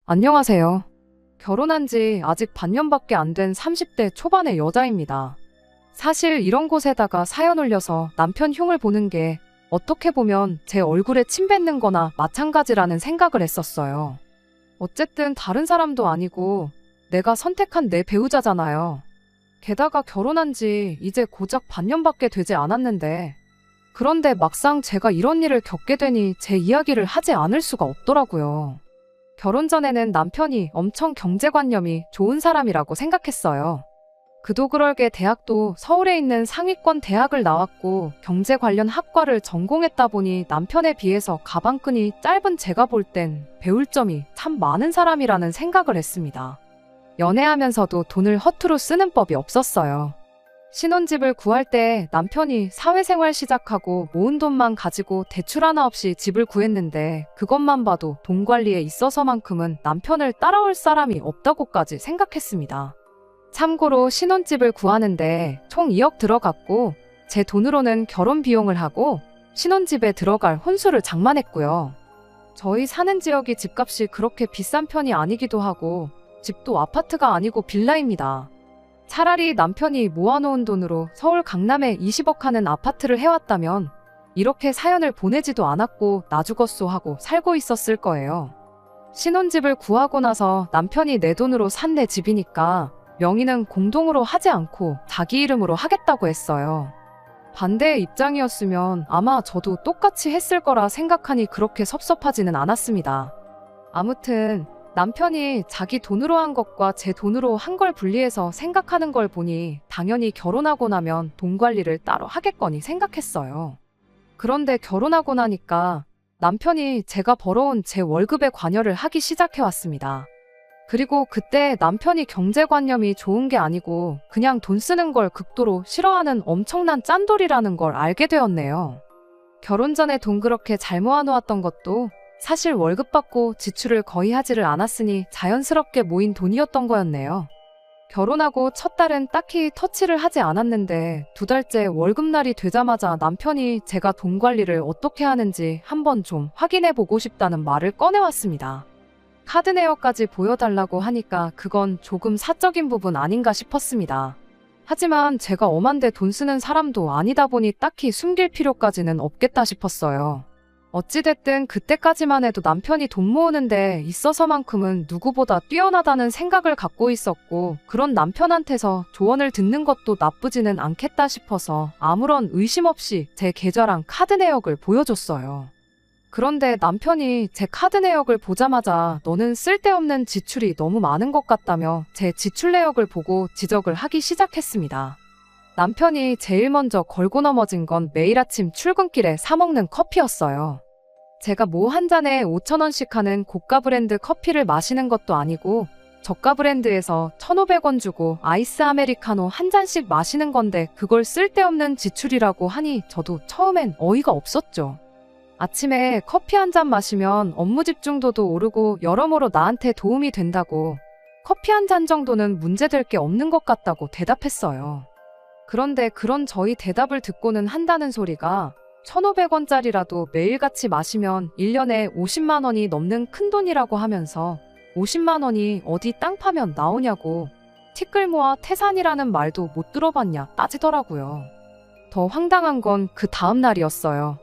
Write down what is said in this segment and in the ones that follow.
안녕하세요. 결혼한 지 아직 반년밖에 안 된 30대 초반의 여자입니다. 사실 이런 곳에다가 사연 올려서 남편 흉을 보는 게 어떻게 보면 제 얼굴에 침 뱉는 거나 마찬가지라는 생각을 했었어요. 어쨌든 다른 사람도 아니고 내가 선택한 내 배우자잖아요. 게다가 결혼한 지 이제 고작 반년밖에 되지 않았는데 그런데 막상 제가 이런 일을 겪게 되니 제 이야기를 하지 않을 수가 없더라고요. 결혼 전에는 남편이 엄청 경제관념이 좋은 사람이라고 생각했어요. 그도 그럴게 대학도 서울에 있는 상위권 대학을 나왔고 경제 관련 학과를 전공했다 보니 남편에 비해서 가방끈이 짧은 제가 볼 땐 배울 점이 참 많은 사람이라는 생각을 했습니다. 연애하면서도 돈을 허투루 쓰는 법이 없었어요. 신혼집을 구할 때 남편이 사회생활 시작하고 모은 돈만 가지고 대출 하나 없이 집을 구했는데 그것만 봐도 돈 관리에 있어서만큼은 남편을 따라올 사람이 없다고까지 생각했습니다. 참고로 신혼집을 구하는데 총 2억 들어갔고 제 돈으로는 결혼 비용을 하고 신혼집에 들어갈 혼수를 장만했고요. 저희 사는 지역이 집값이 그렇게 비싼 편이 아니기도 하고 집도 아파트가 아니고 빌라입니다. 차라리 남편이 모아놓은 돈으로 서울 강남에 20억 하는 아파트를 해왔다면 이렇게 사연을 보내지도 않았고 나 죽었소 하고 살고 있었을 거예요. 신혼집을 구하고 나서 남편이 내 돈으로 산 내 집이니까 명의는 공동으로 하지 않고 자기 이름으로 하겠다고 했어요. 반대의 입장이었으면 아마 저도 똑같이 했을 거라 생각하니 그렇게 섭섭하지는 않았습니다. 아무튼 남편이 자기 돈으로 한 것과 제 돈으로 한 걸 분리해서 생각하는 걸 보니 당연히 결혼하고 나면 돈 관리를 따로 하겠거니 생각했어요. 그런데 결혼하고 나니까 남편이 제가 벌어온 제 월급에 관여를 하기 시작해왔습니다. 그리고 그때 남편이 경제관념이 좋은 게 아니고 그냥 돈 쓰는 걸 극도로 싫어하는 엄청난 짠돌이라는 걸 알게 되었네요. 결혼 전에 돈 그렇게 잘 모아놓았던 것도 사실 월급 받고 지출을 거의 하지를 않았으니 자연스럽게 모인 돈이었던 거였네요. 결혼하고 첫 달은 딱히 터치를 하지 않았는데 2달째 월급날이 되자마자 남편이 제가 돈 관리를 어떻게 하는지 한번 좀 확인해 보고 싶다는 말을 꺼내왔습니다. 카드 내역까지 보여달라고 하니까 그건 조금 사적인 부분 아닌가 싶었습니다. 하지만 제가 엄한데 돈 쓰는 사람도 아니다 보니 딱히 숨길 필요까지는 없겠다 싶었어요. 어찌됐든 그때까지만 해도 남편이 돈 모으는데 있어서만큼은 누구보다 뛰어나다는 생각을 갖고 있었고 그런 남편한테서 조언을 듣는 것도 나쁘지는 않겠다 싶어서 아무런 의심 없이 제 계좌랑 카드 내역을 보여줬어요. 그런데 남편이 제 카드 내역을 보자마자 너는 쓸데없는 지출이 너무 많은 것 같다며 제 지출 내역을 보고 지적을 하기 시작했습니다. 남편이 제일 먼저 걸고 넘어진 건 매일 아침 출근길에 사먹는 커피였어요. 제가 뭐 한 잔에 5,000원씩 하는 고가 브랜드 커피를 마시는 것도 아니고 저가 브랜드에서 1,500원 주고 아이스 아메리카노 한 잔씩 마시는 건데 그걸 쓸데없는 지출이라고 하니 저도 처음엔 어이가 없었죠. 아침에 커피 한 잔 마시면 업무 집중도도 오르고 여러모로 나한테 도움이 된다고 커피 한 잔 정도는 문제될 게 없는 것 같다고 대답했어요. 그런데 그런 저희 대답을 듣고는 한다는 소리가 1,500원짜리라도 매일같이 마시면 1년에 50만 원이 넘는 큰돈이라고 하면서 50만 원이 어디 땅 파면 나오냐고 티끌 모아 태산이라는 말도 못 들어봤냐 따지더라고요. 더 황당한 건 그 다음 날이었어요.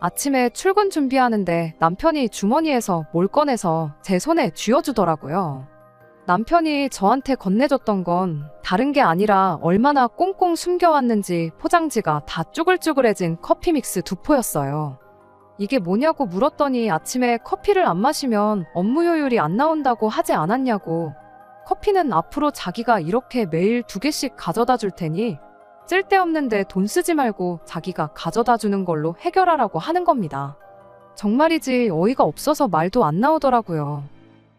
아침에 출근 준비하는데 남편이 주머니에서 뭘 꺼내서 제 손에 쥐어주더라고요. 남편이 저한테 건네줬던 건 다른 게 아니라 얼마나 꽁꽁 숨겨왔는지 포장지가 다 쭈글쭈글해진 커피 믹스 2포였어요. 이게 뭐냐고 물었더니 아침에 커피를 안 마시면 업무 효율이 안 나온다고 하지 않았냐고 커피는 앞으로 자기가 이렇게 매일 2개씩 가져다 줄 테니 쓸데없는데 돈 쓰지 말고 자기가 가져다 주는 걸로 해결하라고 하는 겁니다. 정말이지 어이가 없어서 말도 안 나오더라고요.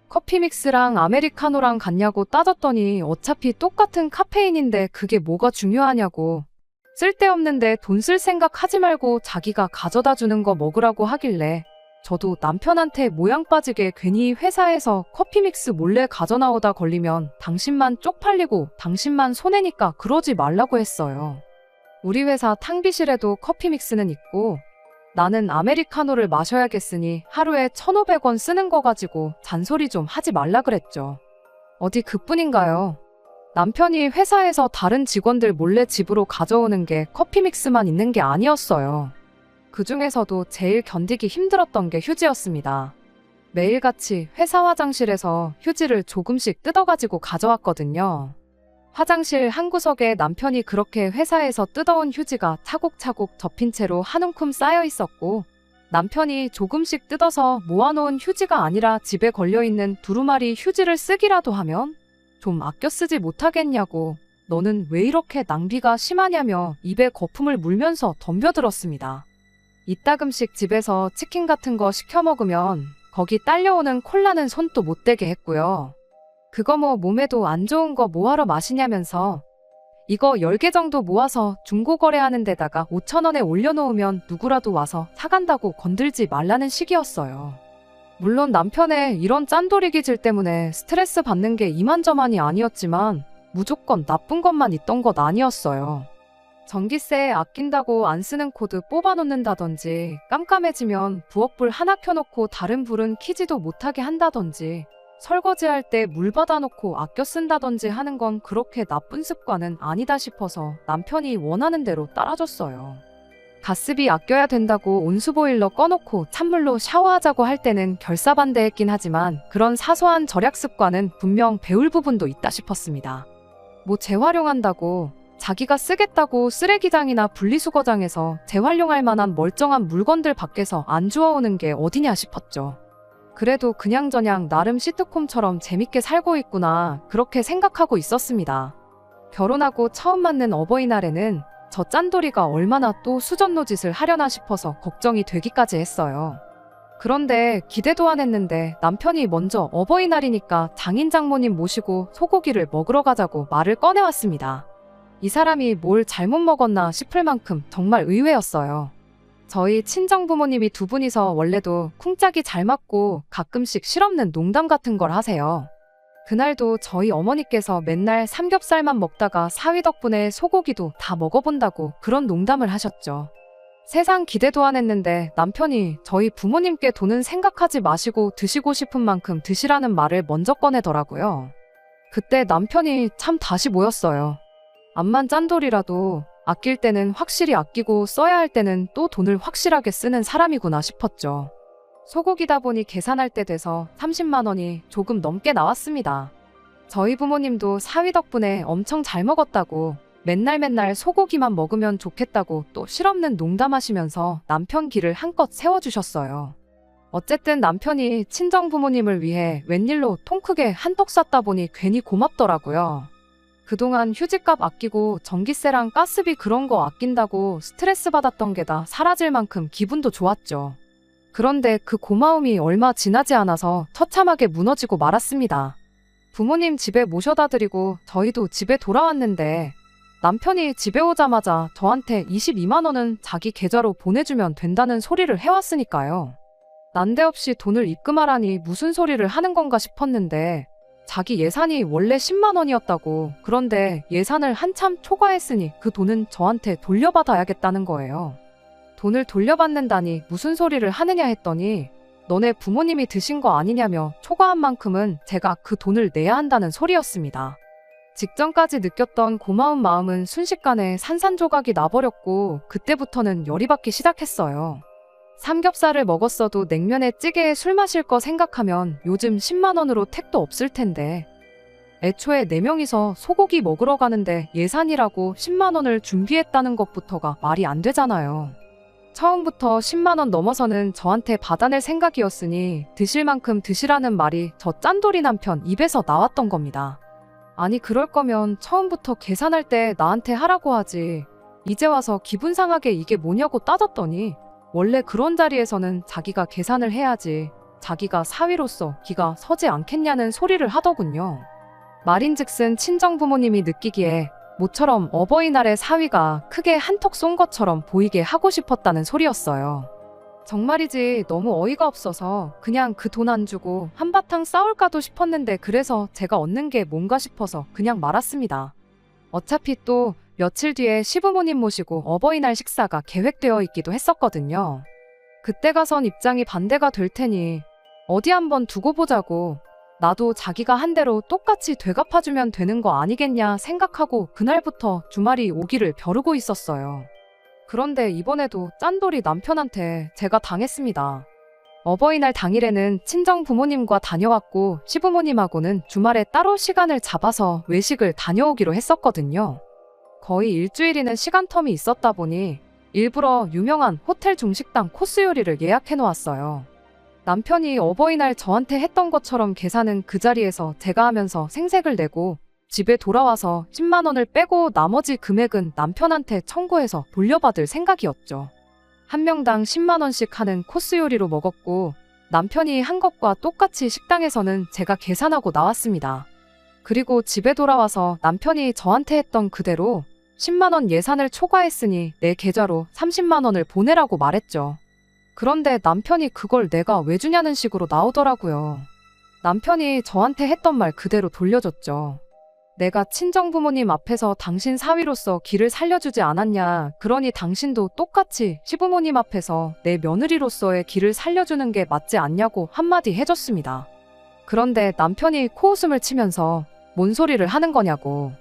커피 믹스랑 아메리카노랑 같냐고 따졌더니 어차피 똑같은 카페인인데 그게 뭐가 중요하냐고 쓸데없는데 돈 쓸 생각 하지 말고 자기가 가져다 주는 거 먹으라고 하길래 저도 남편한테 모양 빠지게 괜히 회사에서 커피 믹스 몰래 가져나오다 걸리면 당신만 쪽팔리고 당신만 손해니까 그러지 말라고 했어요. 우리 회사 탕비실에도 커피 믹스는 있고 나는 아메리카노를 마셔야겠으니 하루에 1,500원 쓰는 거 가지고 잔소리 좀 하지 말라 그랬죠. 어디 그뿐인가요? 남편이 회사에서 다른 직원들 몰래 집으로 가져오는 게 커피 믹스만 있는 게 아니었어요. 그 중에서도 제일 견디기 힘들었던 게 휴지였습니다. 매일같이 회사 화장실에서 휴지를 조금씩 뜯어가지고 가져왔거든요. 화장실 한 구석에 남편이 그렇게 회사에서 뜯어온 휴지가 차곡차곡 접힌 채로 한 움큼 쌓여 있었고, 남편이 조금씩 뜯어서 모아놓은 휴지가 아니라 집에 걸려있는 두루마리 휴지를 쓰기라도 하면 좀 아껴 쓰지 못하겠냐고, 너는 왜 이렇게 낭비가 심하냐며 입에 거품을 물면서 덤벼들었습니다. 이따금씩 집에서 치킨 같은 거 시켜 먹으면 거기 딸려오는 콜라는 손도 못 대게 했고요. 그거 뭐 몸에도 안 좋은 거 뭐하러 마시냐면서 이거 10개 정도 모아서 중고거래하는 데다가 5,000원에 올려놓으면 누구라도 와서 사간다고 건들지 말라는 식이었어요. 물론 남편의 이런 짠돌이 기질 때문에 스트레스 받는 게 이만저만이 아니었지만 무조건 나쁜 것만 있던 것 아니었어요. 전기세 아낀다고 안 쓰는 코드 뽑아놓는다든지, 깜깜해지면 부엌불 하나 켜놓고 다른 불은 켜지도 못하게 한다든지, 설거지할 때 물 받아놓고 아껴 쓴다든지 하는 건 그렇게 나쁜 습관은 아니다 싶어서 남편이 원하는 대로 따라줬어요. 가스비 아껴야 된다고 온수보일러 꺼놓고 찬물로 샤워하자고 할 때는 결사반대했긴 하지만 그런 사소한 절약 습관은 분명 배울 부분도 있다 싶었습니다. 뭐 재활용한다고, 자기가 쓰겠다고 쓰레기장이나 분리수거장에서 재활용할 만한 멀쩡한 물건들 밖에서 안 주워오는 게 어디냐 싶었죠. 그래도 그냥저냥 나름 시트콤처럼 재밌게 살고 있구나, 그렇게 생각하고 있었습니다. 결혼하고 처음 맞는 어버이날에는 저 짠돌이가 얼마나 또 수전노 짓을 하려나 싶어서 걱정이 되기까지 했어요. 그런데 기대도 안 했는데 남편이 먼저 어버이날이니까 장인 장모님 모시고 소고기를 먹으러 가자고 말을 꺼내왔습니다. 이 사람이 뭘 잘못 먹었나 싶을 만큼 정말 의외였어요. 저희 친정부모님이 두 분이서 원래도 쿵짝이 잘 맞고 가끔씩 실없는 농담 같은 걸 하세요. 그날도 저희 어머니께서 맨날 삼겹살만 먹다가 사위 덕분에 소고기도 다 먹어본다고 그런 농담을 하셨죠. 세상 기대도 안 했는데 남편이 저희 부모님께 돈은 생각하지 마시고 드시고 싶은 만큼 드시라는 말을 먼저 꺼내더라고요. 그때 남편이 참 다시 모였어요. 암만 짠돌이라도 아낄 때는 확실히 아끼고 써야 할 때는 또 돈을 확실하게 쓰는 사람이구나 싶었죠. 소고기다 보니 계산할 때 돼서 30만 원이 조금 넘게 나왔습니다. 저희 부모님도 사위 덕분에 엄청 잘 먹었다고, 맨날 소고기만 먹으면 좋겠다고 또 실없는 농담하시면서 남편 기를 한껏 세워주셨어요. 어쨌든 남편이 친정 부모님을 위해 웬일로 통 크게 한턱 쐈다 보니 괜히 고맙더라고요. 그동안 휴지값 아끼고 전기세랑 가스비 그런 거 아낀다고 스트레스 받았던 게 다 사라질 만큼 기분도 좋았죠. 그런데 그 고마움이 얼마 지나지 않아서 처참하게 무너지고 말았습니다. 부모님 집에 모셔다 드리고 저희도 집에 돌아왔는데 남편이 집에 오자마자 저한테 22만 원은 자기 계좌로 보내주면 된다는 소리를 해왔으니까요. 난데없이 돈을 입금하라니 무슨 소리를 하는 건가 싶었는데 자기 예산이 원래 10만 원이었다고, 그런데 예산을 한참 초과했으니 그 돈은 저한테 돌려받아야겠다는 거예요. 돈을 돌려받는다니 무슨 소리를 하느냐 했더니 너네 부모님이 드신 거 아니냐며 초과한 만큼은 제가 그 돈을 내야 한다는 소리였습니다. 직전까지 느꼈던 고마운 마음은 순식간에 산산조각이 나버렸고 그때부터는 열이 받기 시작했어요. 삼겹살을 먹었어도 냉면에 찌개에 술 마실 거 생각하면 요즘 10만 원으로 택도 없을 텐데, 애초에 4명이서 소고기 먹으러 가는데 예산이라고 10만 원을 준비했다는 것부터가 말이 안 되잖아요. 처음부터 10만 원 넘어서는 저한테 받아낼 생각이었으니 드실 만큼 드시라는 말이 저 짠돌이 남편 입에서 나왔던 겁니다. 아니 그럴 거면 처음부터 계산할 때 나한테 하라고 하지, 이제 와서 기분 상하게 이게 뭐냐고 따졌더니 원래 그런 자리에서는 자기가 계산을 해야지 자기가 사위로서 기가 서지 않겠냐는 소리를 하더군요. 말인즉슨 친정부모님이 느끼기에 모처럼 어버이날에 사위가 크게 한턱 쏜 것처럼 보이게 하고 싶었다는 소리였어요. 정말이지 너무 어이가 없어서 그냥 그 돈 안 주고 한바탕 싸울까도 싶었는데 그래서 제가 얻는 게 뭔가 싶어서 그냥 말았습니다. 어차피 또 며칠 뒤에 시부모님 모시고 어버이날 식사가 계획되어 있기도 했었거든요. 그때 가선 입장이 반대가 될 테니 어디 한번 두고 보자고, 나도 자기가 한 대로 똑같이 되갚아주면 되는 거 아니겠냐 생각하고 그날부터 주말이 오기를 벼르고 있었어요. 그런데 이번에도 짠돌이 남편한테 제가 당했습니다. 어버이날 당일에는 친정 부모님과 다녀왔고 시부모님하고는 주말에 따로 시간을 잡아서 외식을 다녀오기로 했었거든요. 거의 일주일이는 시간텀이 있었다 보니 일부러 유명한 호텔 중식당 코스 요리를 예약해 놓았어요. 남편이 어버이날 저한테 했던 것처럼 계산은 그 자리에서 제가 하면서 생색을 내고 집에 돌아와서 10만 원을 빼고 나머지 금액은 남편한테 청구해서 돌려받을 생각이었죠. 한 명당 10만 원씩 하는 코스 요리로 먹었고 남편이 한 것과 똑같이 식당에서는 제가 계산하고 나왔습니다. 그리고 집에 돌아와서 남편이 저한테 했던 그대로 10만 원 예산을 초과했으니 내 계좌로 30만 원을 보내라고 말했죠. 그런데 남편이 그걸 내가 왜 주냐는 식으로 나오더라고요. 남편이 저한테 했던 말 그대로 돌려줬죠. 내가 친정부모님 앞에서 당신 사위로서 길을 살려주지 않았냐. 그러니 당신도 똑같이 시부모님 앞에서 내 며느리로서의 길을 살려주는 게 맞지 않냐고 한마디 해줬습니다. 그런데 남편이 코웃음을 치면서 뭔 소리를 하는 거냐고.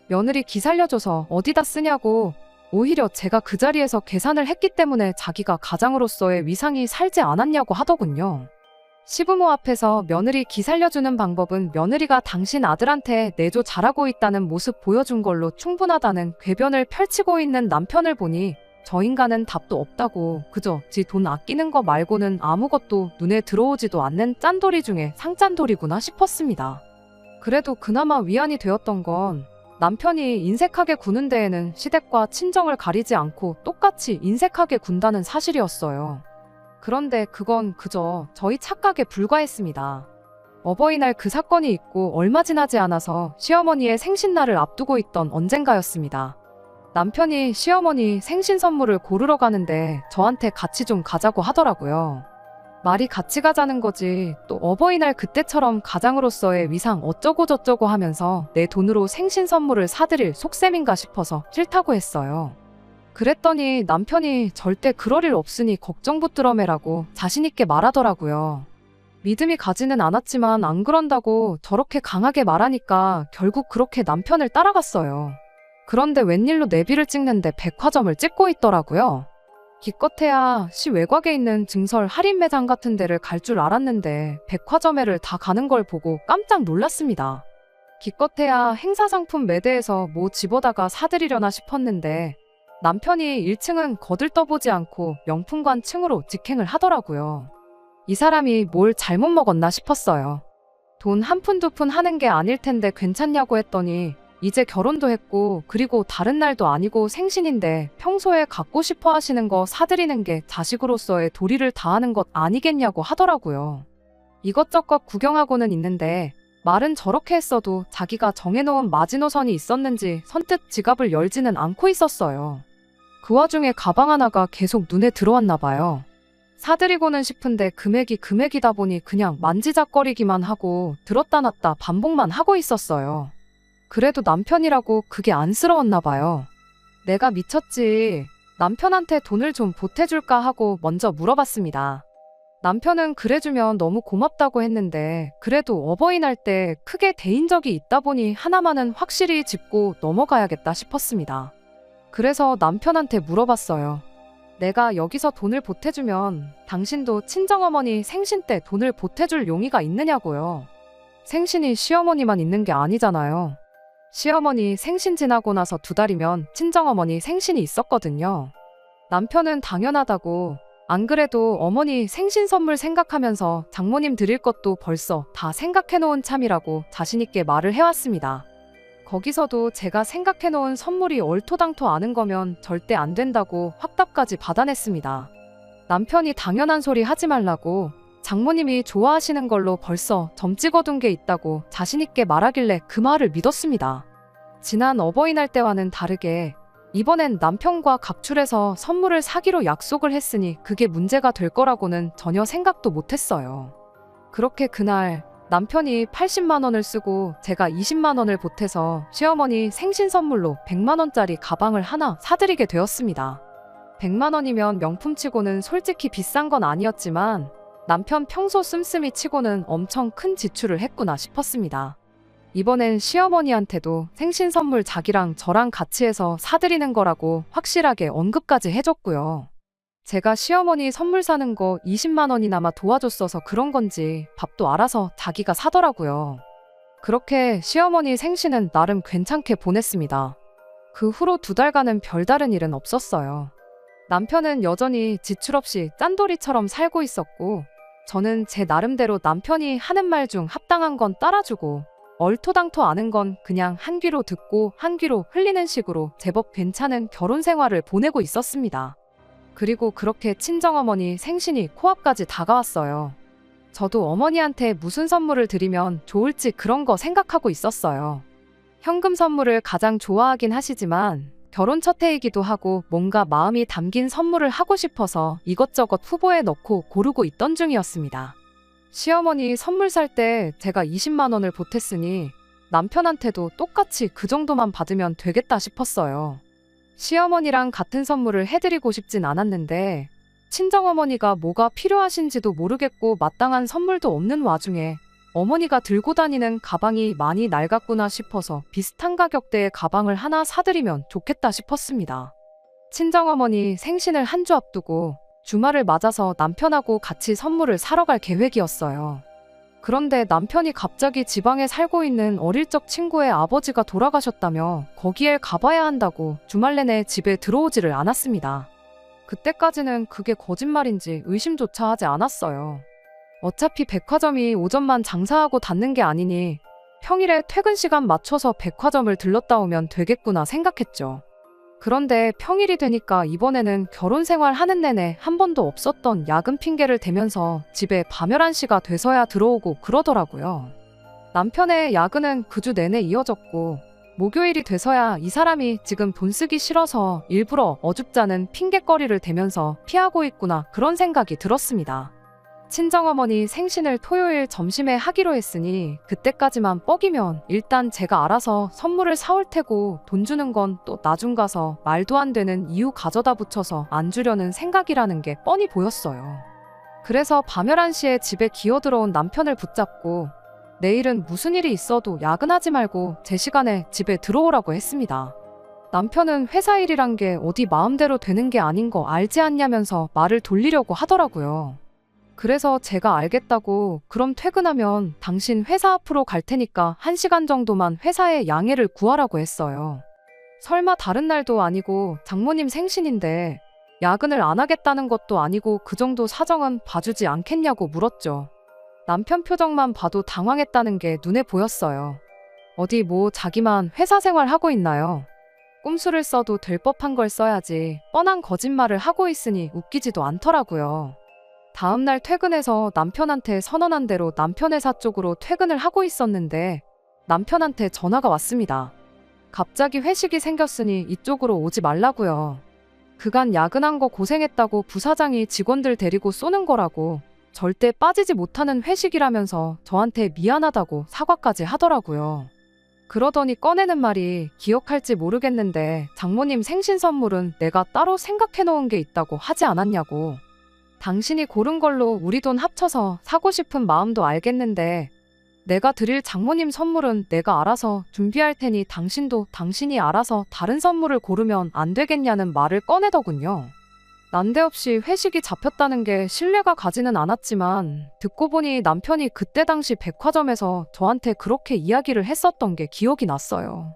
며느리 기 살려줘서 어디다 쓰냐고. 오히려 제가 그 자리에서 계산을 했기 때문에 자기가 가장으로서의 위상이 살지 않았냐고 하더군요. 시부모 앞에서 며느리 기 살려주는 방법은 며느리가 당신 아들한테 내조 잘하고 있다는 모습 보여준 걸로 충분하다는 궤변을 펼치고 있는 남편을 보니 저 인간은 답도 없다고, 그저 지 돈 아끼는 거 말고는 아무것도 눈에 들어오지도 않는 짠돌이 중에 상짠돌이구나 싶었습니다. 그래도 그나마 위안이 되었던 건 남편이 인색하게 구는 데에는 시댁과 친정을 가리지 않고 똑같이 인색하게 군다는 사실이었어요. 그런데 그건 그저 저희 착각에 불과했습니다. 어버이날 그 사건이 있고 얼마 지나지 않아서 시어머니의 생신날을 앞두고 있던 언젠가였습니다. 남편이 시어머니 생신 선물을 고르러 가는데 저한테 같이 좀 가자고 하더라고요. 말이 같이 가자는 거지 또 어버이날 그때처럼 가장으로서의 위상 어쩌고 저쩌고 하면서 내 돈으로 생신 선물을 사드릴 속셈인가 싶어서 싫다고 했어요. 그랬더니 남편이 절대 그럴 일 없으니 걱정 붙들어매라고 자신있게 말하더라고요. 믿음이 가지는 않았지만 안 그런다고 저렇게 강하게 말하니까 결국 그렇게 남편을 따라갔어요. 그런데 웬일로 내비를 찍는데 백화점을 찍고 있더라고요. 기껏해야 시 외곽에 있는 증설 할인 매장 같은 데를 갈 줄 알았는데 백화점에를 다 가는 걸 보고 깜짝 놀랐습니다. 기껏해야 행사 상품 매대에서 뭐 집어다가 사드리려나 싶었는데 남편이 1층은 거들떠보지 않고 명품관 층으로 직행을 하더라고요. 이 사람이 뭘 잘못 먹었나 싶었어요. 돈 한 푼 두 푼 하는 게 아닐 텐데 괜찮냐고 했더니 이제 결혼도 했고 그리고 다른 날도 아니고 생신인데 평소에 갖고 싶어 하시는 거 사드리는 게 자식으로서의 도리를 다하는 것 아니겠냐고 하더라고요. 이것저것 구경하고는 있는데 말은 저렇게 했어도 자기가 정해놓은 마지노선이 있었는지 선뜻 지갑을 열지는 않고 있었어요. 그 와중에 가방 하나가 계속 눈에 들어왔나 봐요. 사드리고는 싶은데 금액이 금액이다 보니 그냥 만지작거리기만 하고 들었다 놨다 반복만 하고 있었어요. 그래도 남편이라고 그게 안쓰러웠나 봐요. 내가 미쳤지. 남편한테 돈을 좀 보태줄까 하고 먼저 물어봤습니다. 남편은 그래주면 너무 고맙다고 했는데 그래도 어버이날 때 크게 대인 적이 있다 보니 하나만은 확실히 짚고 넘어가야겠다 싶었습니다. 그래서 남편한테 물어봤어요. 내가 여기서 돈을 보태주면 당신도 친정어머니 생신 때 돈을 보태줄 용의가 있느냐고요. 생신이 시어머니만 있는 게 아니잖아요. 시어머니 생신 지나고 나서 2달이면 친정어머니 생신이 있었거든요. 남편은 당연하다고, 안 그래도 어머니 생신 선물 생각하면서 장모님 드릴 것도 벌써 다 생각해놓은 참이라고 자신있게 말을 해왔습니다. 거기서도 제가 생각해놓은 선물이 얼토당토 않은 거면 절대 안 된다고 확답까지 받아냈습니다. 남편이 당연한 소리 하지 말라고, 장모님이 좋아하시는 걸로 벌써 점 찍어둔 게 있다고 자신있게 말하길래 그 말을 믿었습니다. 지난 어버이날 때와는 다르게 이번엔 남편과 각출해서 선물을 사기로 약속을 했으니 그게 문제가 될 거라고는 전혀 생각도 못했어요. 그렇게 그날 남편이 80만 원을 쓰고 제가 20만 원을 보태서 시어머니 생신 선물로 100만 원짜리 가방을 하나 사드리게 되었습니다. 100만 원이면 명품치고는 솔직히 비싼 건 아니었지만 남편 평소 씀씀이 치고는 엄청 큰 지출을 했구나 싶었습니다. 이번엔 시어머니한테도 생신 선물 자기랑 저랑 같이 해서 사드리는 거라고 확실하게 언급까지 해줬고요. 제가 시어머니 선물 사는 거 20만 원이나마 도와줬어서 그런 건지 밥도 알아서 자기가 사더라고요. 그렇게 시어머니 생신은 나름 괜찮게 보냈습니다. 그 후로 2달간은 별다른 일은 없었어요. 남편은 여전히 지출 없이 짠돌이처럼 살고 있었고, 저는 제 나름대로 남편이 하는 말 중 합당한 건 따라주고 얼토당토 않은 건 그냥 한 귀로 듣고 한 귀로 흘리는 식으로 제법 괜찮은 결혼 생활을 보내고 있었습니다. 그리고 그렇게 친정어머니 생신이 코앞까지 다가왔어요. 저도 어머니한테 무슨 선물을 드리면 좋을지 그런 거 생각하고 있었어요. 현금 선물을 가장 좋아하긴 하시지만 결혼 첫 해이기도 하고 뭔가 마음이 담긴 선물을 하고 싶어서 이것저것 후보에 넣고 고르고 있던 중이었습니다. 시어머니 선물 살 때 제가 20만 원을 보탰으니 남편한테도 똑같이 그 정도만 받으면 되겠다 싶었어요. 시어머니랑 같은 선물을 해드리고 싶진 않았는데 친정어머니가 뭐가 필요하신지도 모르겠고 마땅한 선물도 없는 와중에 어머니가 들고 다니는 가방이 많이 낡았구나 싶어서 비슷한 가격대의 가방을 하나 사드리면 좋겠다 싶었습니다. 친정어머니 생신을 한 주 앞두고 주말을 맞아서 남편하고 같이 선물을 사러 갈 계획이었어요. 그런데 남편이 갑자기 지방에 살고 있는 어릴 적 친구의 아버지가 돌아가셨다며 거기에 가봐야 한다고 주말 내내 집에 들어오지를 않았습니다. 그때까지는 그게 거짓말인지 의심조차 하지 않았어요. 어차피 백화점이 오전만 장사하고 닫는 게 아니니 평일에 퇴근 시간 맞춰서 백화점을 들렀다 오면 되겠구나 생각했죠. 그런데 평일이 되니까 이번에는 결혼 생활 하는 내내 한 번도 없었던 야근 핑계를 대면서 집에 밤 11시가 돼서야 들어오고 그러더라고요. 남편의 야근은 그 주 내내 이어졌고 목요일이 돼서야 이 사람이 지금 돈 쓰기 싫어서 일부러 어줍잖은 핑계거리를 대면서 피하고 있구나 그런 생각이 들었습니다. 친정어머니 생신을 토요일 점심에 하기로 했으니 그때까지만 뻐기면 일단 제가 알아서 선물을 사올 테고 돈 주는 건 또 나중 가서 말도 안 되는 이유 가져다 붙여서 안 주려는 생각이라는 게 뻔히 보였어요. 그래서 밤 11시에 집에 기어들어온 남편을 붙잡고 내일은 무슨 일이 있어도 야근하지 말고 제 시간에 집에 들어오라고 했습니다. 남편은 회사 일이란 게 어디 마음대로 되는 게 아닌 거 알지 않냐면서 말을 돌리려고 하더라고요. 그래서 제가 알겠다고 그럼 퇴근하면 당신 회사 앞으로 갈 테니까 1시간 정도만 회사에 양해를 구하라고 했어요. 설마 다른 날도 아니고 장모님 생신인데 야근을 안 하겠다는 것도 아니고 그 정도 사정은 봐주지 않겠냐고 물었죠. 남편 표정만 봐도 당황했다는 게 눈에 보였어요. 어디 뭐 자기만 회사 생활 하고 있나요? 꼼수를 써도 될 법한 걸 써야지 뻔한 거짓말을 하고 있으니 웃기지도 않더라고요. 다음날 퇴근해서 남편한테 선언한 대로 남편 회사 쪽으로 퇴근을 하고 있었는데 남편한테 전화가 왔습니다. 갑자기 회식이 생겼으니 이쪽으로 오지 말라고요. 그간 야근한 거 고생했다고 부사장이 직원들 데리고 쏘는 거라고 절대 빠지지 못하는 회식이라면서 저한테 미안하다고 사과까지 하더라고요. 그러더니 꺼내는 말이 기억할지 모르겠는데 장모님 생신 선물은 내가 따로 생각해 놓은 게 있다고 하지 않았냐고. 당신이 고른 걸로 우리 돈 합쳐서 사고 싶은 마음도 알겠는데 내가 드릴 장모님 선물은 내가 알아서 준비할 테니 당신도 당신이 알아서 다른 선물을 고르면 안 되겠냐는 말을 꺼내더군요. 난데없이 회식이 잡혔다는 게 신뢰가 가지는 않았지만 듣고 보니 남편이 그때 당시 백화점에서 저한테 그렇게 이야기를 했었던 게 기억이 났어요.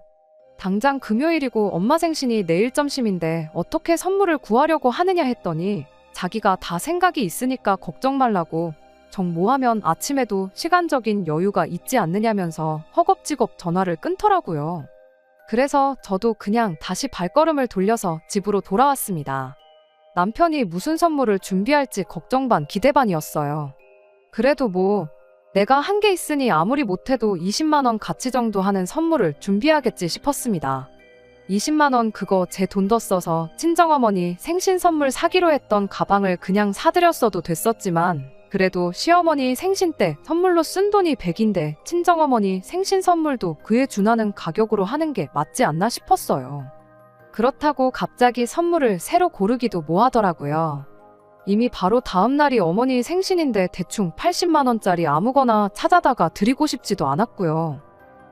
당장 금요일이고 엄마 생신이 내일 점심인데 어떻게 선물을 구하려고 하느냐 했더니 자기가 다 생각이 있으니까 걱정 말라고 정모하면 아침에도 시간적인 여유가 있지 않느냐면서 허겁지겁 전화를 끊더라고요. 그래서 저도 그냥 다시 발걸음을 돌려서 집으로 돌아왔습니다. 남편이 무슨 선물을 준비할지 걱정 반 기대 반이었어요. 그래도 뭐 내가 한 게 있으니 아무리 못해도 20만 원 가치 정도 하는 선물을 준비하겠지 싶었습니다. 20만 원 그거 제 돈 더 써서 친정어머니 생신 선물 사기로 했던 가방을 그냥 사드렸어도 됐었지만 그래도 시어머니 생신 때 선물로 쓴 돈이 100인데 친정어머니 생신 선물도 그에 준하는 가격으로 하는 게 맞지 않나 싶었어요. 그렇다고 갑자기 선물을 새로 고르기도 뭐하더라고요. 이미 바로 다음 날이 어머니 생신인데 대충 80만 원짜리 아무거나 찾아다가 드리고 싶지도 않았고요.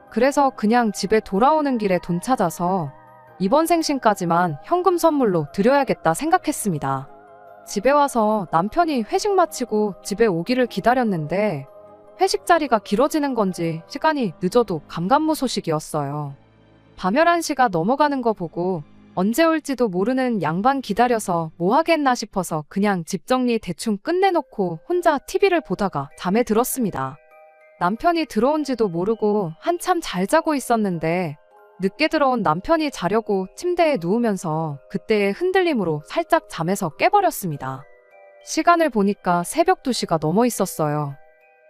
그래서 그냥 집에 돌아오는 길에 돈 찾아서 이번 생신까지만 현금 선물로 드려야겠다 생각했습니다. 집에 와서 남편이 회식 마치고 집에 오기를 기다렸는데 회식 자리가 길어지는 건지 시간이 늦어도 감감무소식이었어요. 밤 11시가 넘어가는 거 보고 언제 올지도 모르는 양반 기다려서 뭐 하겠나 싶어서 그냥 집 정리 대충 끝내놓고 혼자 TV를 보다가 잠에 들었습니다. 남편이 들어온지도 모르고 한참 잘 자고 있었는데 늦게 들어온 남편이 자려고 침대에 누우면서 그때의 흔들림으로 살짝 잠에서 깨버렸습니다. 시간을 보니까 새벽 2시가 넘어 있었어요.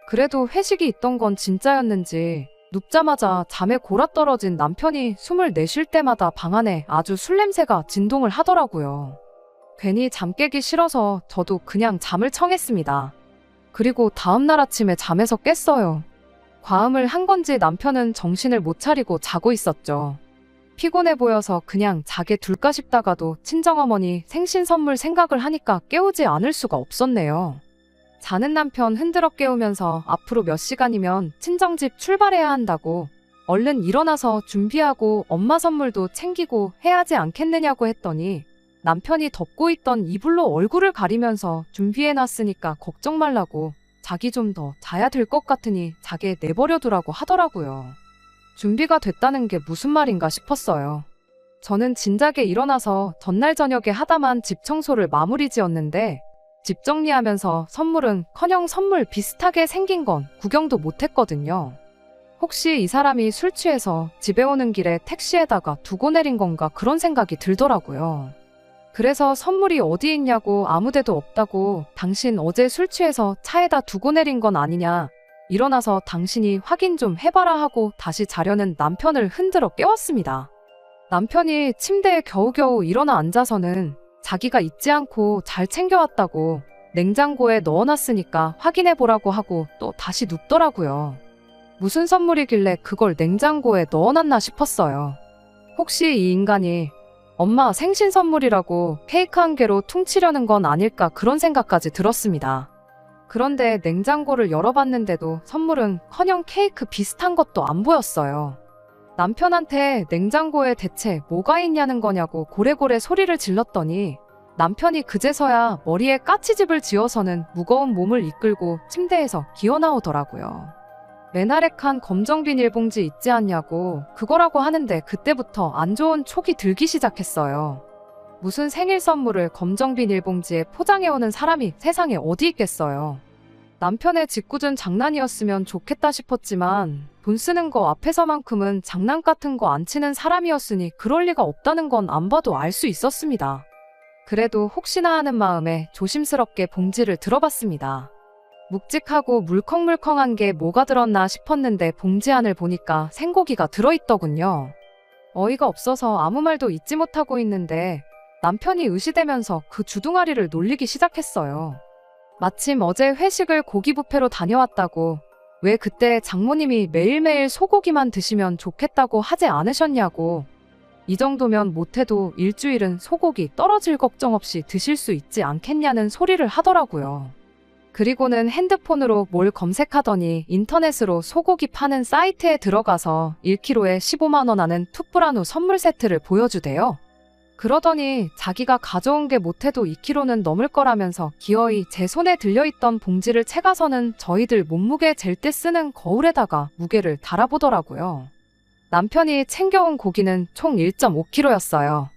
그래도 회식이 있던 건 진짜였는지 눕자마자 잠에 골아떨어진 남편이 숨을 내쉴 때마다 방 안에 아주 술 냄새가 진동을 하더라고요. 괜히 잠 깨기 싫어서 저도 그냥 잠을 청했습니다. 그리고 다음날 아침에 잠에서 깼어요. 과음을 한 건지 남편은 정신을 못 차리고 자고 있었죠. 피곤해 보여서 그냥 자게 둘까 싶다가도 친정어머니 생신 선물 생각을 하니까 깨우지 않을 수가 없었네요. 자는 남편 흔들어 깨우면서 앞으로 몇 시간이면 친정집 출발해야 한다고 얼른 일어나서 준비하고 엄마 선물도 챙기고 해야지 않겠느냐고 했더니 남편이 덮고 있던 이불로 얼굴을 가리면서 준비해놨으니까 걱정 말라고 자기 좀 더 자야 될 것 같으니 자게 내버려두라고 하더라고요. 준비가 됐다는 게 무슨 말인가 싶었어요. 저는 진작에 일어나서 전날 저녁에 하다만 집 청소를 마무리 지었는데 집 정리하면서 선물은커녕 선물 비슷하게 생긴 건 구경도 못했거든요. 혹시 이 사람이 술 취해서 집에 오는 길에 택시에다가 두고 내린 건가 그런 생각이 들더라고요. 그래서 선물이 어디 있냐고 아무데도 없다고 당신 어제 술 취해서 차에다 두고 내린 건 아니냐 일어나서 당신이 확인 좀 해봐라 하고 다시 자려는 남편을 흔들어 깨웠습니다. 남편이 침대에 겨우겨우 일어나 앉아서는 자기가 잊지 않고 잘 챙겨왔다고 냉장고에 넣어놨으니까 확인해보라고 하고 또 다시 눕더라고요. 무슨 선물이길래 그걸 냉장고에 넣어놨나 싶었어요. 혹시 이 인간이 엄마 생신 선물이라고 케이크 한 개로 퉁치려는 건 아닐까 그런 생각까지 들었습니다. 그런데 냉장고를 열어봤는데도 선물은커녕 케이크 비슷한 것도 안 보였어요. 남편한테 냉장고에 대체 뭐가 있냐는 거냐고 고래고래 소리를 질렀더니 남편이 그제서야 머리에 까치집을 지어서는 무거운 몸을 이끌고 침대에서 기어나오더라고요. 메나렉한 검정 비닐봉지 있지 않냐고 그거라고 하는데 그때부터 안 좋은 촉이 들기 시작했어요. 무슨 생일 선물을 검정 비닐봉지에 포장해오는 사람이 세상에 어디 있겠어요. 남편의 짓궂은 장난이었으면 좋겠다 싶었지만 돈 쓰는 거 앞에서만큼은 장난 같은 거 안 치는 사람이었으니 그럴 리가 없다는 건 안 봐도 알 수 있었습니다. 그래도 혹시나 하는 마음에 조심스럽게 봉지를 들어봤습니다. 묵직하고 물컹물컹한 게 뭐가 들었나 싶었는데 봉지 안을 보니까 생고기가 들어있더군요. 어이가 없어서 아무 말도 잊지 못하고 있는데 남편이 의시되면서 그 주둥아리를 놀리기 시작했어요. 마침 어제 회식을 고기 뷔페로 다녀왔다고 왜 그때 장모님이 매일매일 소고기만 드시면 좋겠다고 하지 않으셨냐고 이 정도면 못해도 일주일은 소고기 떨어질 걱정 없이 드실 수 있지 않겠냐는 소리를 하더라고요. 그리고는 핸드폰으로 뭘 검색하더니 인터넷으로 소고기 파는 사이트에 들어가서 1kg에 15만 원 하는 툭브라누 선물 세트를 보여주대요. 그러더니 자기가 가져온 게 못해도 2kg는 넘을 거라면서 기어이 제 손에 들려있던 봉지를 채가서는 저희들 몸무게 잴 때 쓰는 거울에다가 무게를 달아보더라고요. 남편이 챙겨온 고기는 총 1.5kg였어요.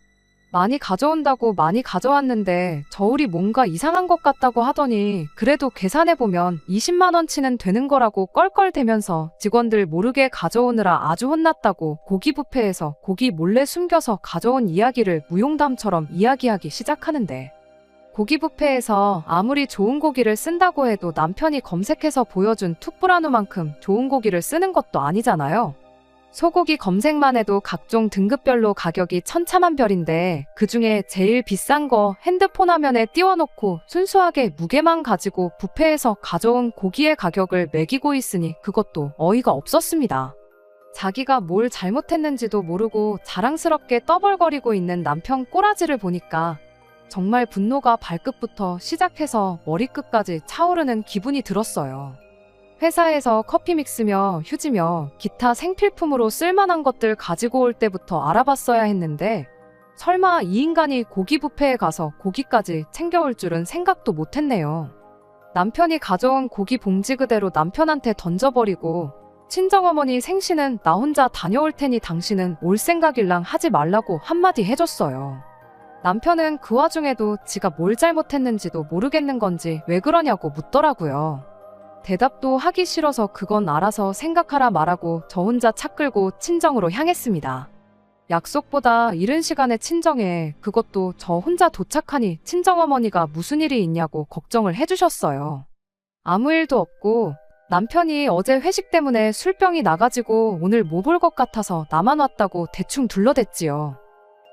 많이 가져온다고 많이 가져왔는데 저울이 뭔가 이상한 것 같다고 하더니 그래도 계산해보면 20만 원치는 되는 거라고 껄껄대면서 직원들 모르게 가져오느라 아주 혼났다고 고기 뷔페에서 고기 몰래 숨겨서 가져온 이야기를 무용담처럼 이야기하기 시작하는데 고기 뷔페에서 아무리 좋은 고기를 쓴다고 해도 남편이 검색해서 보여준 툭브라누만큼 좋은 고기를 쓰는 것도 아니잖아요. 소고기 검색만 해도 각종 등급별로 가격이 천차만별인데 그중에 제일 비싼 거 핸드폰 화면에 띄워놓고 순수하게 무게만 가지고 뷔페에서 가져온 고기의 가격을 매기고 있으니 그것도 어이가 없었습니다. 자기가 뭘 잘못했는지도 모르고 자랑스럽게 떠벌거리고 있는 남편 꼬라지를 보니까 정말 분노가 발끝부터 시작해서 머리끝까지 차오르는 기분이 들었어요. 회사에서 커피 믹스며 휴지며 기타 생필품으로 쓸만한 것들 가지고 올 때부터 알아봤어야 했는데 설마 이 인간이 고기 뷔페에 가서 고기까지 챙겨올 줄은 생각도 못했네요. 남편이 가져온 고기 봉지 그대로 남편한테 던져버리고 친정어머니 생신은 나 혼자 다녀올 테니 당신은 올 생각일랑 하지 말라고 한마디 해줬어요. 남편은 그 와중에도 지가 뭘 잘못했는지도 모르겠는 건지 왜 그러냐고 묻더라고요. 대답도 하기 싫어서 그건 알아서 생각하라 말하고 저 혼자 차 끌고 친정으로 향했습니다. 약속보다 이른 시간에 친정에, 그것도 저 혼자 도착하니 친정어머니가 무슨 일이 있냐고 걱정을 해주셨어요. 아무 일도 없고 남편이 어제 회식 때문에 술병이 나가지고 오늘 못 올 것 같아서 나만 왔다고 대충 둘러댔지요.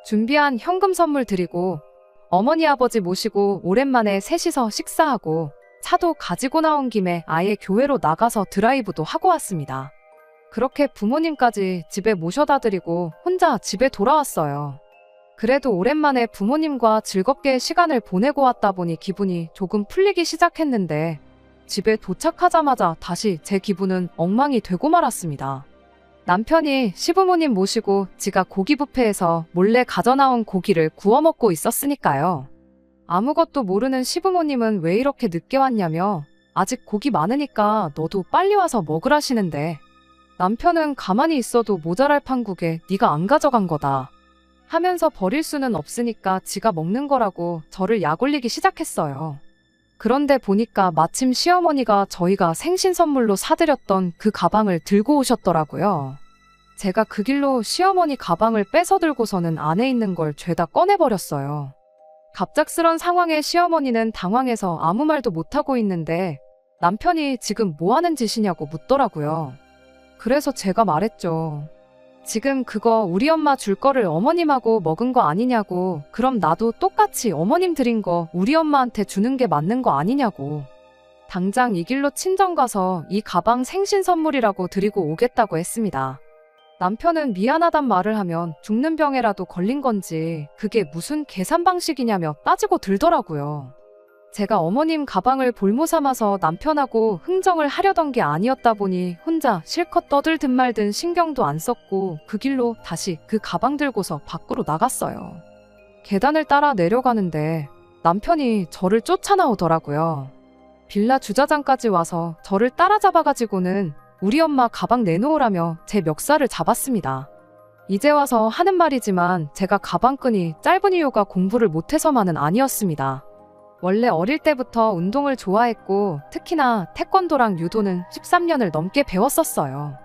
준비한 현금 선물 드리고 어머니 아버지 모시고 오랜만에 셋이서 식사하고 차도 가지고 나온 김에 아예 교회로 나가서 드라이브도 하고 왔습니다. 그렇게 부모님까지 집에 모셔다 드리고 혼자 집에 돌아왔어요. 그래도 오랜만에 부모님과 즐겁게 시간을 보내고 왔다 보니 기분이 조금 풀리기 시작했는데 집에 도착하자마자 다시 제 기분은 엉망이 되고 말았습니다. 남편이 시부모님 모시고 지가 고기 뷔페에서 몰래 가져나온 고기를 구워 먹고 있었으니까요. 아무것도 모르는 시부모님은 왜 이렇게 늦게 왔냐며 아직 고기 많으니까 너도 빨리 와서 먹으라시는데 남편은 가만히 있어도 모자랄 판국에 네가 안 가져간 거다 하면서 버릴 수는 없으니까 지가 먹는 거라고 저를 약올리기 시작했어요. 그런데 보니까 마침 시어머니가 저희가 생신 선물로 사드렸던 그 가방을 들고 오셨더라고요. 제가 그 길로 시어머니 가방을 뺏어 들고서는 안에 있는 걸 죄다 꺼내버렸어요. 갑작스런 상황에 시어머니는 당황해서 아무 말도 못하고 있는데 남편이 지금 뭐 하는 짓이냐고 묻더라고요. 그래서 제가 말했죠. 지금 그거 우리 엄마 줄 거를 어머님하고 먹은 거 아니냐고. 그럼 나도 똑같이 어머님 드린 거 우리 엄마한테 주는 게 맞는 거 아니냐고. 당장 이 길로 친정 가서 이 가방 생신 선물이라고 드리고 오겠다고 했습니다. 남편은 미안하단 말을 하면 죽는 병에라도 걸린 건지 그게 무슨 계산 방식이냐며 따지고 들더라고요. 제가 어머님 가방을 볼모 삼아서 남편하고 흥정을 하려던 게 아니었다 보니 혼자 실컷 떠들든 말든 신경도 안 썼고 그 길로 다시 그 가방 들고서 밖으로 나갔어요. 계단을 따라 내려가는데 남편이 저를 쫓아나오더라고요. 빌라 주차장까지 와서 저를 따라잡아가지고는 우리 엄마 가방 내놓으라며 제 멱살을 잡았습니다. 이제 와서 하는 말이지만 제가 가방끈이 짧은 이유가 공부를 못해서만은 아니었습니다. 원래 어릴 때부터 운동을 좋아했고 특히나 태권도랑 유도는 13년을 넘게 배웠었어요.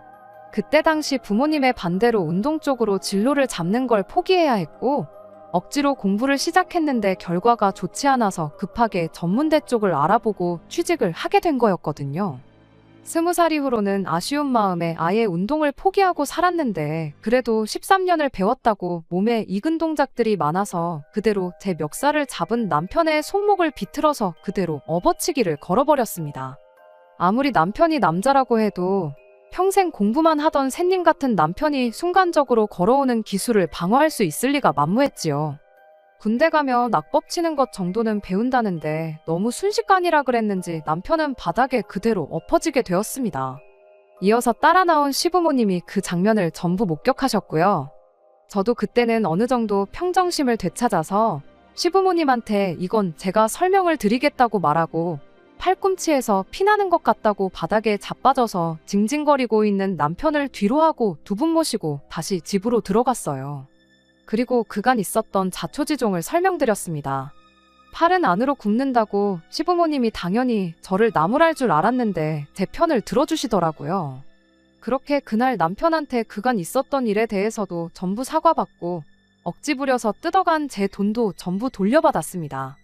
그때 당시 부모님의 반대로 운동 쪽으로 진로를 잡는 걸 포기해야 했고 억지로 공부를 시작했는데 결과가 좋지 않아서 급하게 전문대 쪽을 알아보고 취직을 하게 된 거였거든요. 20살 이후로는 아쉬운 마음에 아예 운동을 포기하고 살았는데 그래도 13년을 배웠다고 몸에 익은 동작들이 많아서 그대로 제 멱살을 잡은 남편의 손목을 비틀어서 그대로 업어치기를 걸어버렸습니다. 아무리 남편이 남자라고 해도 평생 공부만 하던 샌님 같은 남편이 순간적으로 걸어오는 기술을 방어할 수 있을 리가 만무했지요. 군대 가면 낙법 치는 것 정도는 배운다는데 너무 순식간이라 그랬는지 남편은 바닥에 그대로 엎어지게 되었습니다. 이어서 따라 나온 시부모님이 그 장면을 전부 목격하셨고요. 저도 그때는 어느 정도 평정심을 되찾아서 시부모님한테 이건 제가 설명을 드리겠다고 말하고 팔꿈치에서 피나는 것 같다고 바닥에 자빠져서 징징거리고 있는 남편을 뒤로 하고 두 분 모시고 다시 집으로 들어갔어요. 그리고 그간 있었던 자초지종을 설명드렸습니다. 팔은 안으로 굽는다고 시부모님이 당연히 저를 나무랄 줄 알았는데 제 편을 들어주시더라고요. 그렇게 그날 남편한테 그간 있었던 일에 대해서도 전부 사과받고 억지 부려서 뜯어간 제 돈도 전부 돌려받았습니다.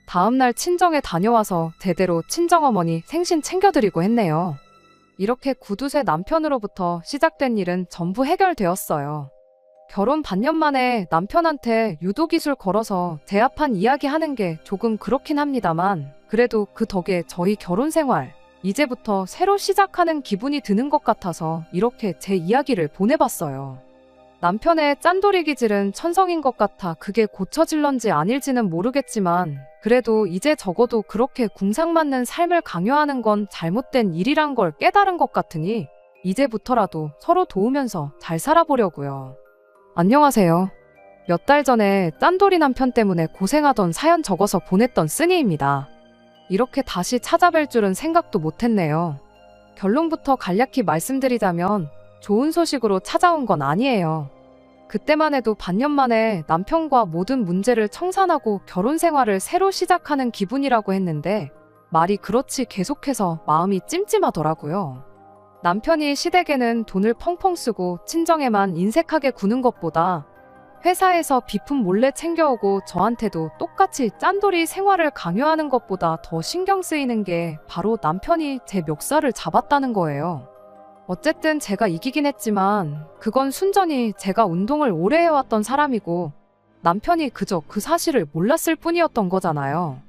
다음날 친정에 다녀와서 제대로 친정어머니 생신 챙겨드리고 했네요. 이렇게 구두쇠 남편으로부터 시작된 일은 전부 해결되었어요. 결혼 반년 만에 남편한테 유도기술 걸어서 제압한 이야기 하는 게 조금 그렇긴 합니다만 그래도 그 덕에 저희 결혼 생활 이제부터 새로 시작하는 기분이 드는 것 같아서 이렇게 제 이야기를 보내봤어요. 남편의 짠돌이 기질은 천성인 것 같아 그게 고쳐질런지 아닐지는 모르겠지만 그래도 이제 적어도 그렇게 궁상맞는 삶을 강요하는 건 잘못된 일이란 걸 깨달은 것 같으니 이제부터라도 서로 도우면서 잘 살아보려고요. 안녕하세요. 몇 달 전에 짠돌이 남편 때문에 고생하던 사연 적어서 보냈던 쓰니입니다. 이렇게 다시 찾아뵐 줄은 생각도 못했네요. 결론부터 간략히 말씀드리자면 좋은 소식으로 찾아온 건 아니에요. 그때만 해도 반년 만에 남편과 모든 문제를 청산하고 결혼 생활을 새로 시작하는 기분이라고 했는데 말이 그렇지 계속해서 마음이 찜찜하더라고요. 남편이 시댁에는 돈을 펑펑 쓰고 친정에만 인색하게 구는 것보다 회사에서 비품 몰래 챙겨오고 저한테도 똑같이 짠돌이 생활을 강요하는 것보다 더 신경 쓰이는 게 바로 남편이 제 멱살을 잡았다는 거예요. 어쨌든 제가 이기긴 했지만 그건 순전히 제가 운동을 오래 해왔던 사람이고 남편이 그저 그 사실을 몰랐을 뿐이었던 거잖아요.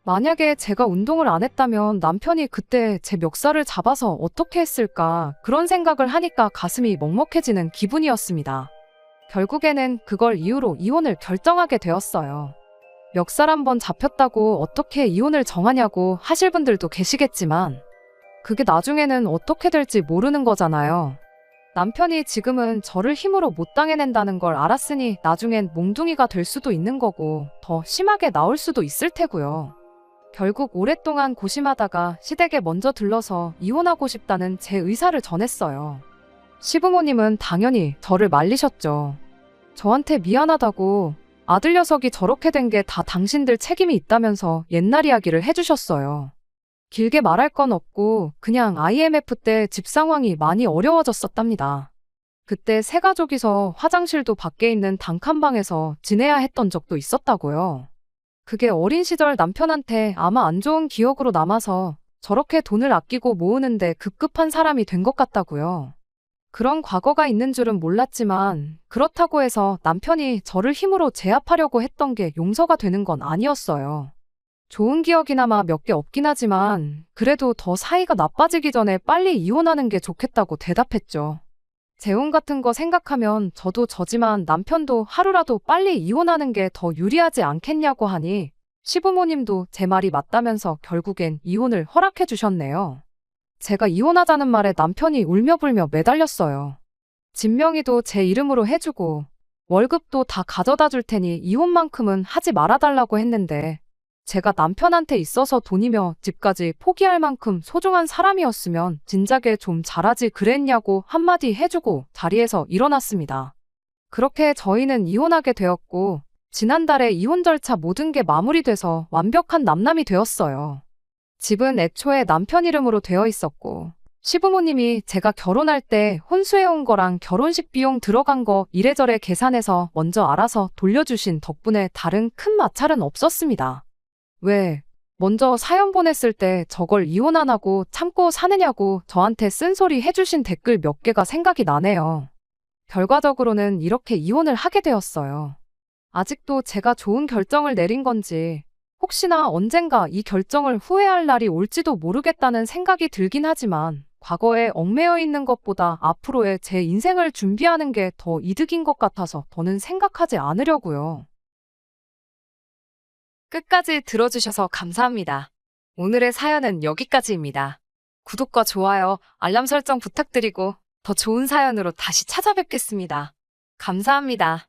만약에 제가 운동을 안 했다면 남편이 그때 제 멱살을 잡아서 어떻게 했을까 그런 생각을 하니까 가슴이 먹먹해지는 기분이었습니다. 결국에는 그걸 이유로 이혼을 결정하게 되었어요. 멱살 한번 잡혔다고 어떻게 이혼을 정하냐고 하실 분들도 계시겠지만 그게 나중에는 어떻게 될지 모르는 거잖아요. 남편이 지금은 저를 힘으로 못 당해낸다는 걸 알았으니 나중엔 몽둥이가 될 수도 있는 거고 더 심하게 나올 수도 있을 테고요. 결국 오랫동안 고심하다가 시댁에 먼저 들러서 이혼하고 싶다는 제 의사를 전했어요. 시부모님은 당연히 저를 말리셨죠. 저한테 미안하다고 아들 녀석이 저렇게 된 게 다 당신들 책임이 있다면서 옛날 이야기를 해주셨어요. 길게 말할 건 없고 그냥 IMF 때 집 상황이 많이 어려워졌었답니다. 그때 세 가족이서 화장실도 밖에 있는 단칸방에서 지내야 했던 적도 있었다고요. 그게 어린 시절 남편한테 아마 안 좋은 기억으로 남아서 저렇게 돈을 아끼고 모으는데 급급한 사람이 된 것 같다고요. 그런 과거가 있는 줄은 몰랐지만 그렇다고 해서 남편이 저를 힘으로 제압하려고 했던 게 용서가 되는 건 아니었어요. 좋은 기억이나마 몇 개 없긴 하지만 그래도 더 사이가 나빠지기 전에 빨리 이혼하는 게 좋겠다고 대답했죠. 재혼 같은 거 생각하면 저도 저지만 남편도 하루라도 빨리 이혼하는 게 더 유리하지 않겠냐고 하니 시부모님도 제 말이 맞다면서 결국엔 이혼을 허락해 주셨네요. 제가 이혼하자는 말에 남편이 울며불며 매달렸어요. 집 명의도 제 이름으로 해주고 월급도 다 가져다 줄 테니 이혼만큼은 하지 말아달라고 했는데 제가 남편한테 있어서 돈이며 집까지 포기할 만큼 소중한 사람이었으면 진작에 좀 잘하지 그랬냐고 한마디 해주고 자리에서 일어났습니다. 그렇게 저희는 이혼하게 되었고 지난달에 이혼 절차 모든 게 마무리돼서 완벽한 남남이 되었어요. 집은 애초에 남편 이름으로 되어 있었고 시부모님이 제가 결혼할 때 혼수해온 거랑 결혼식 비용 들어간 거 이래저래 계산해서 먼저 알아서 돌려주신 덕분에 다른 큰 마찰은 없었습니다. 왜? 먼저 사연 보냈을 때 저걸 이혼 안 하고 참고 사느냐고 저한테 쓴소리 해주신 댓글 몇 개가 생각이 나네요. 결과적으로는 이렇게 이혼을 하게 되었어요. 아직도 제가 좋은 결정을 내린 건지 혹시나 언젠가 이 결정을 후회할 날이 올지도 모르겠다는 생각이 들긴 하지만 과거에 얽매여 있는 것보다 앞으로의 제 인생을 준비하는 게 더 이득인 것 같아서 더는 생각하지 않으려고요. 끝까지 들어주셔서 감사합니다. 오늘의 사연은 여기까지입니다. 구독과 좋아요, 알람 설정 부탁드리고 더 좋은 사연으로 다시 찾아뵙겠습니다. 감사합니다.